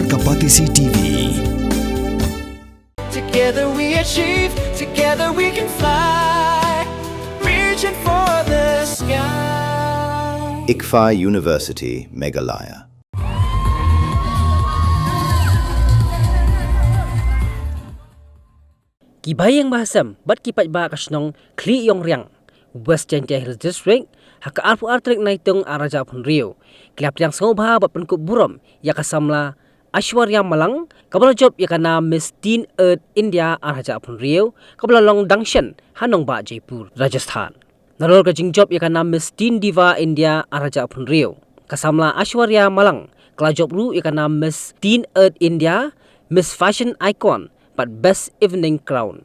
Kapatisi TV. Together we achieve, together we can fly, reaching for the sky. ICFA University, Meghalaya. Ki Bahaiïng bahasam bat ki Paidbah ka Shnong kli yong riang West Chantia Hills District haka arpu artrek naitung araja pun Rio klap yang sengobha bat penkup Burom ya kasamla Aishwarya Malang kabala job ya kana Miss Teen Earth India araja pun Rio kabala long dangshan hanong ba Jaipur Rajasthan narol ka jing job ya kana Miss Teen Diva India araja pun Rio kasamla Aishwarya Malang kala job ru ya kana Miss Teen Earth India Miss Fashion Icon but Best Evening Crown.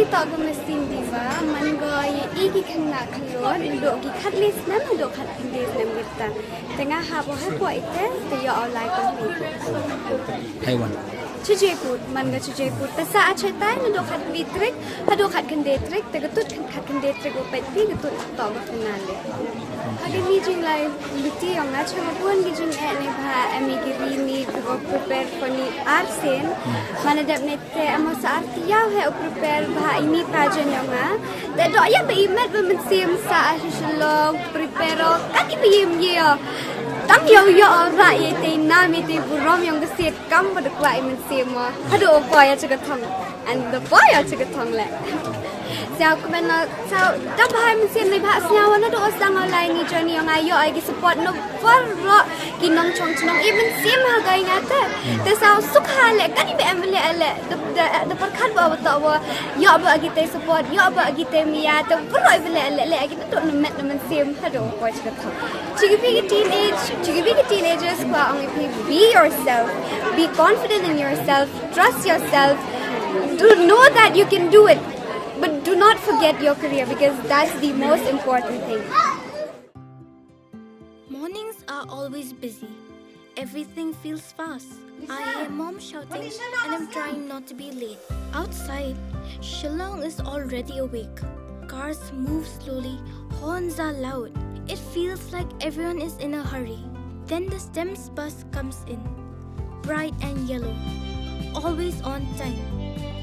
Tak mesti diva, mangga iki kena keluar, duduk di kat list nam, duduk kat list nam kita. Tengah habo habo itu, dia online komputer. Taiwan. Cujeput, mangga cujeput. Pesa acetai, duduk kat litrik, duduk kat kendetrik, tergetut kat kendetrik upet pi, getut tak berkenal. Hari ni jing lai luti yang nak cakap pun jing ni bah emigri ni prepare for ni arsen. Mana dah nete amas artiya hai prepare bah ini pajan yang dah doa ya berimat bermensim sa Shnong prepare kan ibu dia. Tang yang ya orang ye tena me te Burom yang keset kam pada kuat mensim. Aduh apa ya cakap thang, and the boy ya cakap thang le. Saya kena saya dah bahai mesin ni bahas nyawa na doa sang online ni journey yang ayo lagi support no farro kinong chong even sim hagai ngata te saya suka le kan ibe amle ale the perkat bawa tawa ya ba kita support ya ba kita mia te farro ibe ale le kita tu nemet nemen sim hado ko chika chigi teenagers kwa ang be yourself, be confident in yourself, trust yourself, to know that you can do it. But do not forget your career because that's the most important thing. Mornings are always busy. Everything feels fast. I hear mom shouting and I'm trying not to be late. Outside, Shnong is already awake. Cars move slowly, horns are loud. It feels like everyone is in a hurry. Then the STEMS bus comes in, bright and yellow, always on time.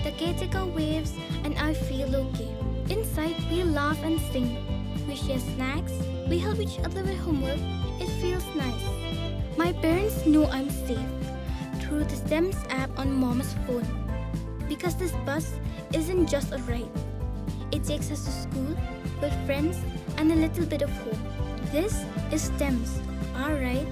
The caretaker waves and I feel okay. Inside, we laugh and sing. We share snacks. We help each other with homework. It feels nice. My parents know I'm safe through the STEMS app on mom's phone. Because this bus isn't just a ride. It takes us to school with friends and a little bit of hope. This is STEMS, our ride